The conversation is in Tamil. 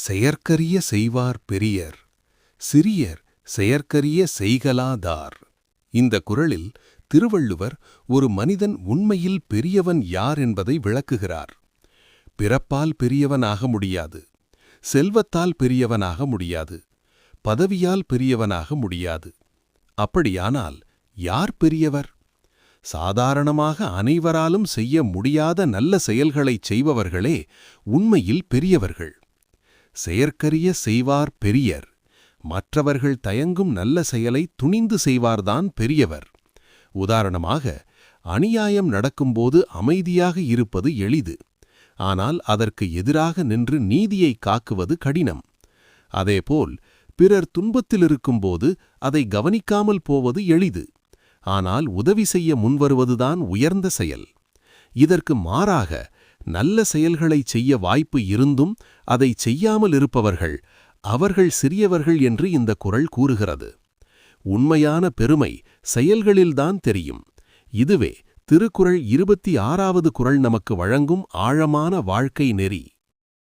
செயற்கரிய செய்வார் பெரியர், சிறியர் செயற்கரிய செய்கலாதார். இந்த குறளில் திருவள்ளுவர் ஒரு மனிதன் உண்மையில் பெரியவன் யார் என்பதை விளக்குகிறார். பிறப்பால் பெரியவனாக முடியாது, செல்வத்தால் பெரியவனாக முடியாது, பதவியால் பெரியவனாக முடியாது. அப்படியானால் யார் பெரியவர்? சாதாரணமாக அனைவராலும் செய்ய முடியாத நல்ல செயல்களைச் செய்பவர்களே உண்மையில் பெரியவர்கள். செயற்கரிய செய்வார் பெரியர், மற்றவர்கள் தயங்கும் நல்ல செயலை துணிந்து செய்வார்தான் பெரியவர். உதாரணமாக, அநியாயம் நடக்கும்போது அமைதியாக இருப்பது எளிது, ஆனால் அதற்கு எதிராக நின்று நீதியை காக்குவது கடினம். அதேபோல் பிறர் துன்பத்திலிருக்கும்போது அதை கவனிக்காமல் போவது எளிது, ஆனால் உதவி செய்ய முன்வருவதுதான் உயர்ந்த செயல். இதற்கு மாறாக நல்ல செயல்களைச் செய்ய வாய்ப்பு இருந்தும் அதைச் செய்யாமல் இருப்பவர்கள் அவர்கள் சிறியவர்கள் என்று இந்த குறள் கூறுகிறது. உண்மையான பெருமை செயல்களில்தான் தெரியும். இதுவே திருக்குறள் 26வது குறள் நமக்கு வழங்கும் ஆழமான வாழ்க்கை நெறி.